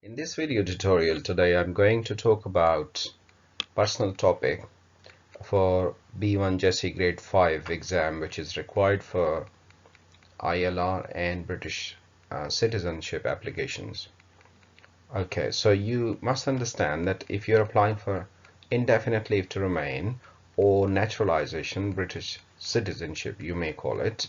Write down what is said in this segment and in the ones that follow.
In this video tutorial today, I'm going to talk about personal topic for B1 GESE Grade 5 exam, which is required for ILR and British citizenship applications. Okay, so you must understand that if you're applying for indefinite leave to remain or naturalization, British citizenship, you may call it,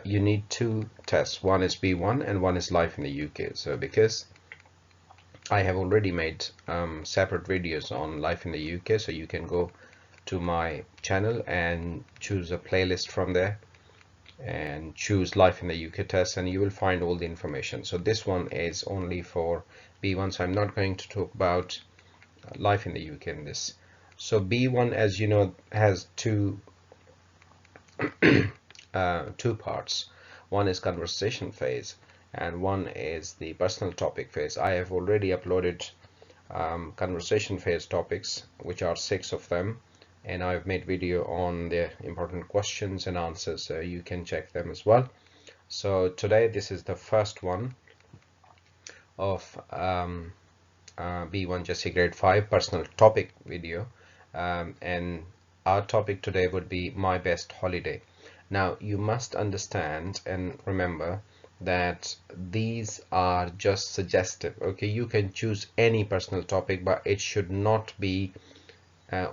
you need two tests. One is B1 and one is life in the UK. So because I have already made separate videos on life in the UK, so you can go to my channel and choose a playlist from there and choose life in the UK test, and you will find all the information. So this one is only for B1, so I'm not going to talk about life in the UK in this. So B1, as you know, has two parts. One is conversation phase and one is the personal topic phase. I have already uploaded conversation phase topics, which are 6 of them, and I've made video on the important questions and answers, so you can check them as well. So today this is the first one of B1 GESE Grade 5 personal topic video, and our topic today would be my best holiday. Now you must understand and remember that these are just suggestive. Okay, you can choose any personal topic, but it should not be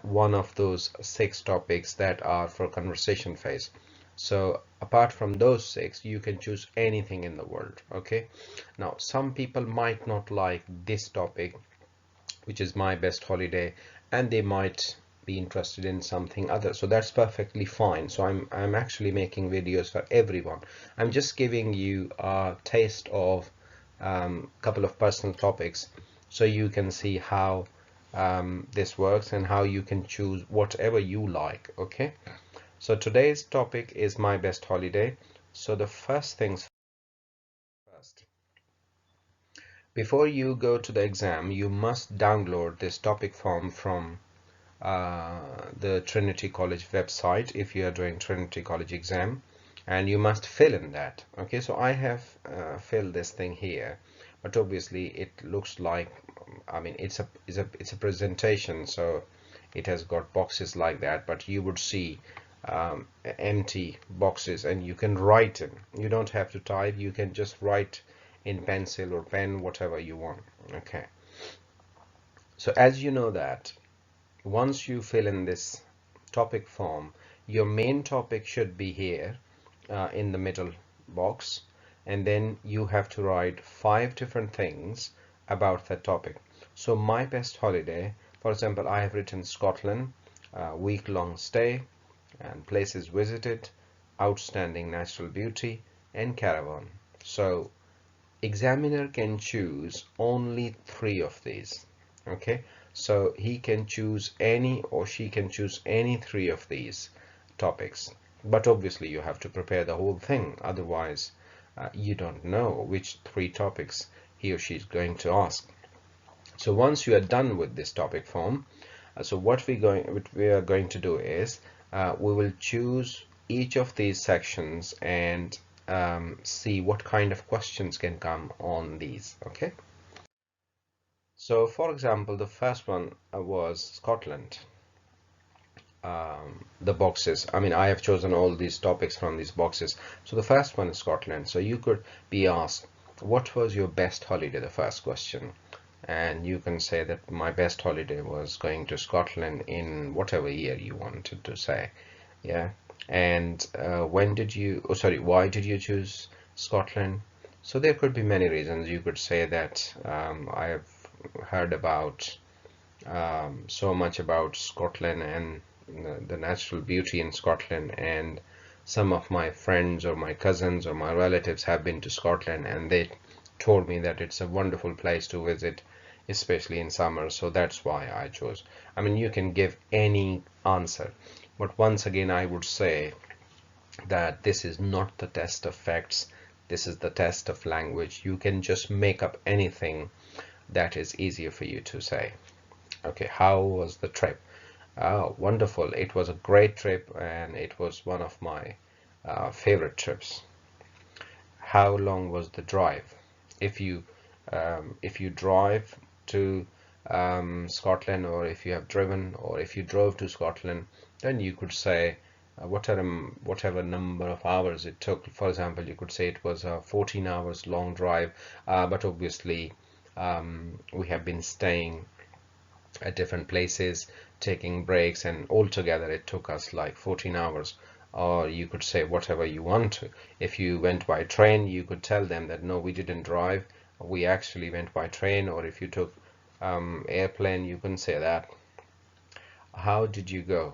one of those 6 topics that are for conversation phase. So apart from those 6, you can choose anything in the world. Okay, now some people might not like this topic, which is my best holiday, and they might be interested in something other, so that's perfectly fine. So I'm actually making videos for everyone. I'm just giving you a taste of couple of personal topics so you can see how this works and how you can choose whatever you like. Okay, so today's topic is my best holiday. So the first things first, before you go to the exam, you must download this topic form from the Trinity College website if you are doing Trinity College exam, and you must fill in that. Okay, so I have filled this thing here, but obviously it looks like, I mean, it's a presentation, so it has got boxes like that, but you would see empty boxes and you can write in. You don't have to type, you can just write in pencil or pen, whatever you want. Okay, so as you know that once you fill in this topic form, your main topic should be here in the middle box, and then you have to write 5 different things about that topic. So my best holiday, for example, I have written Scotland, week-long stay and places visited, outstanding natural beauty, and Caravan. So examiner can choose only 3 of these. Okay, so he can choose any, or she can choose any 3 of these topics, but obviously you have to prepare the whole thing, otherwise you don't know which 3 topics he or she is going to ask. So once you are done with this topic form, so what we are going to do is we will choose each of these sections and see what kind of questions can come on these. Okay, so for example, the first one was Scotland. The boxes, I mean, I have chosen all these topics from these boxes. So the first one is Scotland. So you could be asked, what was your best holiday, the first question, and you can say that my best holiday was going to Scotland in whatever year you wanted to say. Yeah, and when did you, oh sorry, why did you choose Scotland? So there could be many reasons. You could say that I have heard about so much about Scotland and the natural beauty in Scotland, and some of my friends or my cousins or my relatives have been to Scotland and they told me that it's a wonderful place to visit, especially in summer, so that's why I chose. I mean, you can give any answer, but once again I would say that this is not the test of facts, this is the test of language. You can just make up anything that is easier for you to say. Okay, how was the trip? Oh, wonderful. It was a great trip and it was one of my favorite trips. How long was the drive? If you If you drive to Scotland, or if you have driven, or if you drove to Scotland, then you could say whatever number of hours it took. For example, you could say it was a 14 hours long drive, but obviously we have been staying at different places, taking breaks, and altogether it took us like 14 hours. Or you could say whatever you want to. If you went by train, you could tell them that no, we didn't drive, we actually went by train. Or if you took airplane, you can say that. How did you go?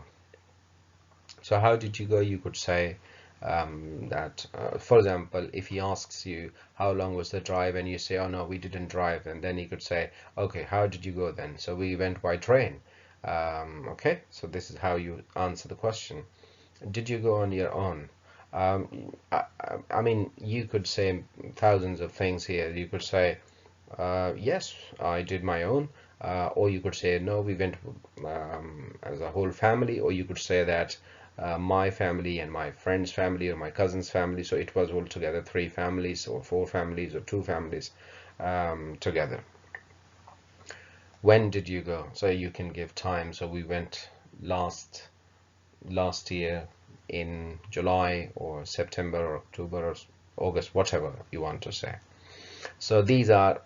So how did you go? You could say that, for example, if he asks you how long was the drive, and you say, oh no, we didn't drive, and then he could say, okay, how did you go then? So we went by train. Okay, so this is how you answer the question. Did you go on your own? I mean, you could say thousands of things here. You could say, yes, I did my own. Or you could say, no, we went as a whole family. Or you could say that my family and my friend's family, or my cousin's family. So it was altogether 3 families, or 4 families, or 2 families together. When did you go? So you can give time. So we went last year in July, or September, or October, or August, whatever you want to say. So these are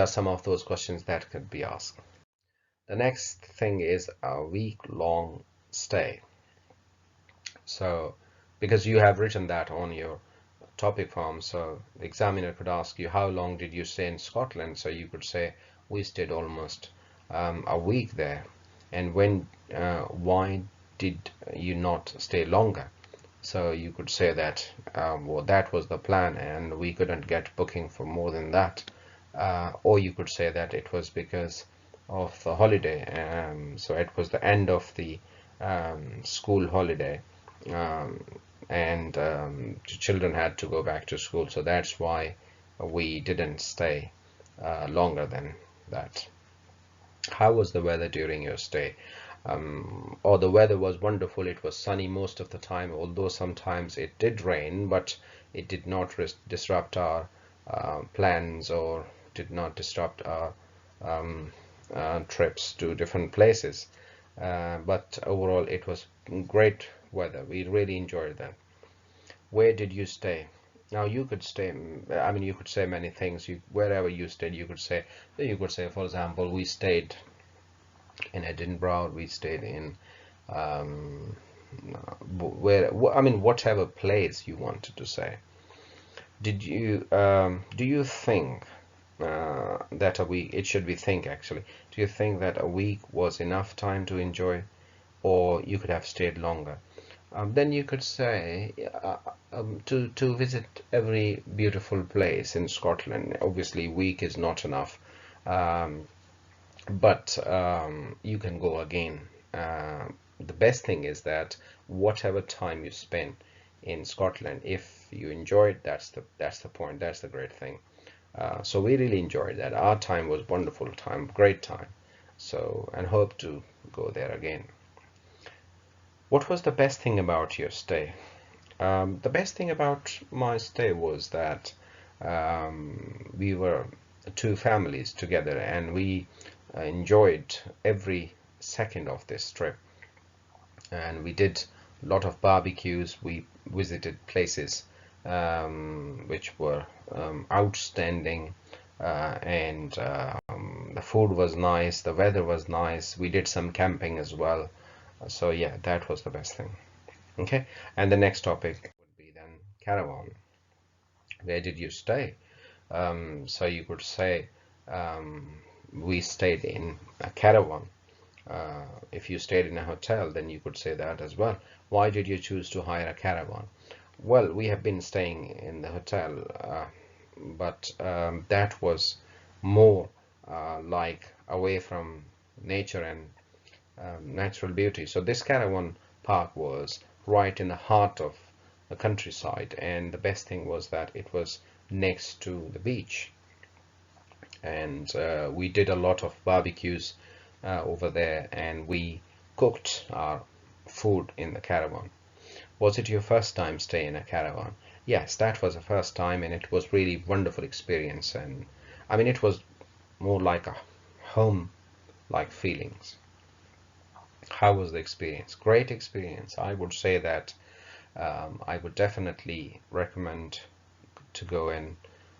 some of those questions that could be asked. The next thing is a week-long stay. So because you have written that on your topic form, so the examiner could ask you, how long did you stay in Scotland? So you could say, we stayed almost a week there. And when why did you not stay longer? So you could say that well, that was the plan and we couldn't get booking for more than that. Or you could say that it was because of the holiday. So it was the end of the school holiday, and the children had to go back to school. So that's why we didn't stay longer than that. How was the weather during your stay? Or the weather was wonderful. It was sunny most of the time, although sometimes it did rain, but it did not disrupt our plans, or did not disrupt our trips to different places. But overall, it was great weather. We really enjoyed that. Where did you stay? Now you could stay, I mean, you could say many things. Wherever you stayed, you could say, for example, we stayed in Edinburgh, we stayed in I mean, whatever place you wanted to say. Did you do you think that a week, it should be think actually, do you think that a week was enough time to enjoy, or you could have stayed longer? Then you could say to visit every beautiful place in Scotland. Obviously, week is not enough, but you can go again. The best thing is that whatever time you spend in Scotland, if you enjoy it, that's the point. That's the great thing. So we really enjoyed that. Our time was wonderful time, great time. So, and hope to go there again. What was the best thing about your stay? The best thing about my stay was that we were 2 families together, and we enjoyed every second of this trip. And we did a lot of barbecues. We visited places which were outstanding, and the food was nice, the weather was nice. We did some camping as well. So yeah, that was the best thing. Okay, and the next topic would be then Caravan. Where did you stay? So you could say we stayed in a caravan. If you stayed in a hotel, then you could say that as well. Why did you choose to hire a caravan? Well, we have been staying in the hotel, but that was more like away from nature and natural beauty. So this caravan park was right in the heart of the countryside, and the best thing was that it was next to the beach. And we did a lot of barbecues over there, and we cooked our food in the caravan. Was it your first time staying in a caravan? Yes, that was the first time, and it was really wonderful experience. And I mean, it was more like a home-like feelings. How was the experience? Great experience. I would say that I would definitely recommend to go and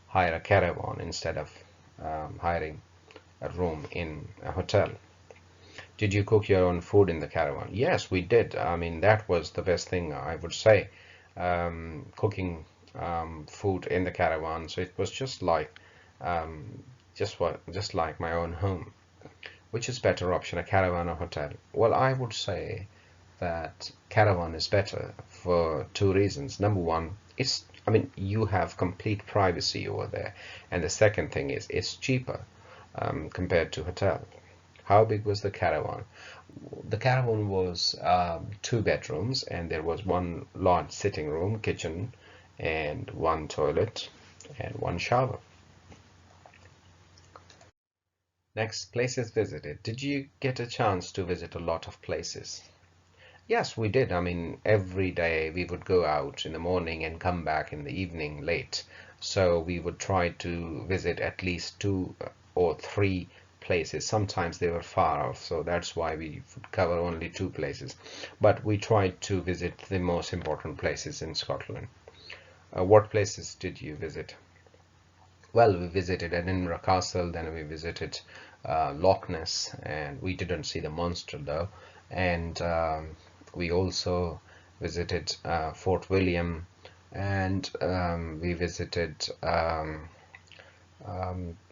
hire a caravan instead of hiring a room in a hotel. Did you cook your own food in the caravan? Yes, we did. I mean, that was the best thing I would say. Cooking food in the caravan, so it was just like just like my own home. Which is better option, a caravan or hotel? Well, I would say that caravan is better for two reasons. Number one, I mean, you have complete privacy over there, and the second thing is it's cheaper compared to hotel. How big was the caravan? The caravan was two bedrooms, and there was one large sitting room, kitchen, and one toilet and one shower. Next, places visited. Did you get a chance to visit a lot of places? Yes, we did. I mean, every day we would go out in the morning and come back in the evening late. So we would try to visit at least two or three places. Sometimes they were far off, so that's why we would cover only two places. But we tried to visit the most important places in Scotland. What places did you visit? Well, we visited Edinburgh Castle, then we visited Loch Ness, and we didn't see the monster though. And we also visited Fort William, and we visited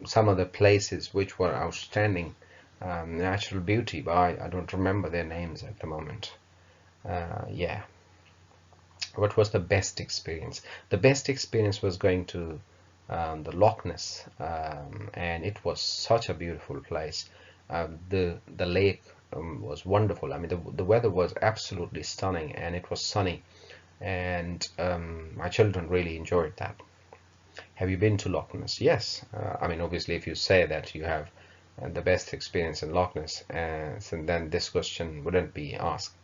some other places which were outstanding natural beauty, but I don't remember their names at the moment. Yeah. What was the best experience? The best experience was going to the Loch Ness, and it was such a beautiful place. The lake was wonderful. I mean, the weather was absolutely stunning, and it was sunny, and my children really enjoyed that. Have you been to Loch Ness? Yes. I mean, obviously, if you say that you have the best experience in Loch Ness, so then this question wouldn't be asked.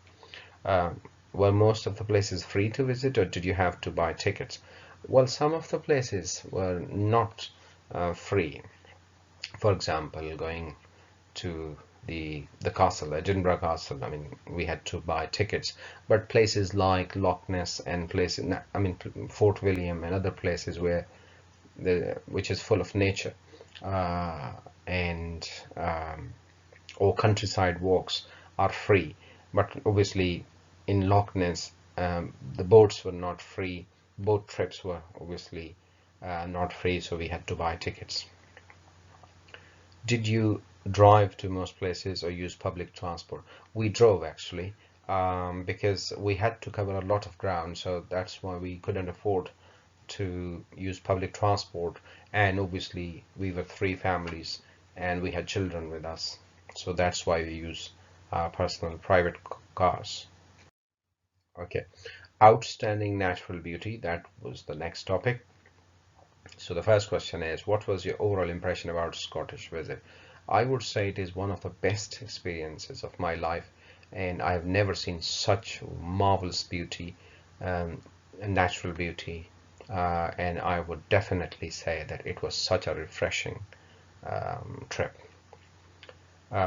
Uh, were most of the places free to visit, or did you have to buy tickets? Well, some of the places were not free. For example, going to the castle, Edinburgh Castle, I mean, we had to buy tickets. But places like Loch Ness and places, I mean, Fort William and other places where which is full of nature, uh, and or countryside walks are free. But obviously, in Loch Ness, the boats were not free. Boat trips were obviously not free, so we had to buy tickets. Did you drive to most places or use public transport? We drove actually, because we had to cover a lot of ground, so that's why we couldn't afford to use public transport. And obviously, we were three families and we had children with us, so that's why we use personal private cars. Okay, outstanding natural beauty, that was the next topic. So the first question is, what was your overall impression about Scottish visit? I would say it is one of the best experiences of my life, and I have never seen such marvelous beauty, um, and natural beauty, and I would definitely say that it was such a refreshing trip.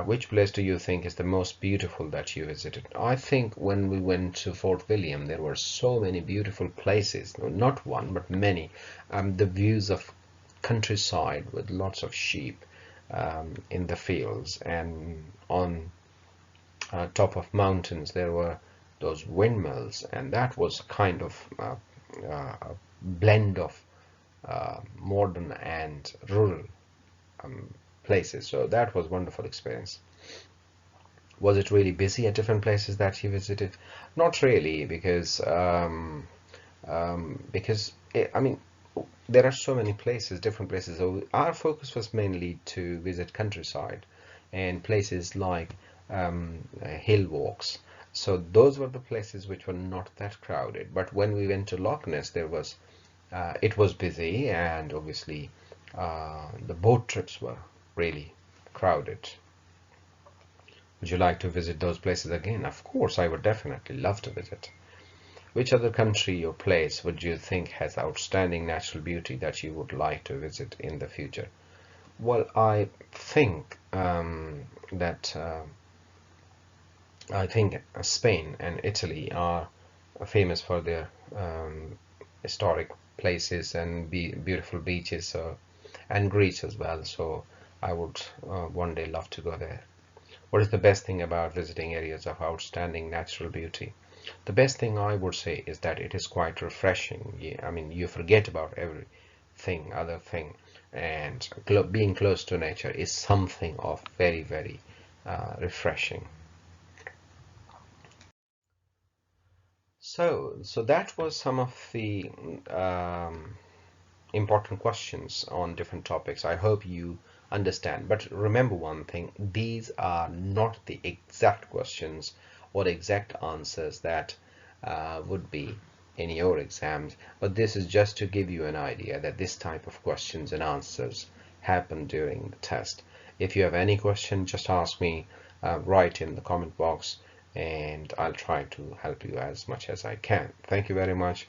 Which place do you think is the most beautiful that you visited? I think when we went to Fort William, there were so many beautiful places. No, not one, but many. The views of countryside with lots of sheep in the fields, and on top of mountains there were those windmills, and that was kind of a blend of modern and rural um, places. So that was wonderful experience. Was it really busy at different places that you visited? Not really, because I mean, there are so many places, different places. So our focus was mainly to visit countryside and places like hill walks. So those were the places which were not that crowded. But when we went to Loch Ness, it was busy, and obviously the boat trips were really crowded. Would you like to visit those places again? Of course, I would definitely love to visit. Which other country or place would you think has outstanding natural beauty that you would like to visit in the future? Well, I think that Spain and Italy are famous for their historic places and beautiful beaches, and Greece as well. So I would one day love to go there. What is the best thing about visiting areas of outstanding natural beauty? The best thing I would say is that it is quite refreshing. I mean, you forget about everything, other thing, and being close to nature is something of very, very refreshing. So that was some of the um, important questions on different topics. I hope you understand. But remember one thing, these are not the exact questions or the exact answers that would be in your exams. But this is just to give you an idea that this type of questions and answers happen during the test. If you have any question, just ask me, write in the comment box, and I'll try to help you as much as I can. Thank you very much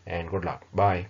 and good luck. Bye.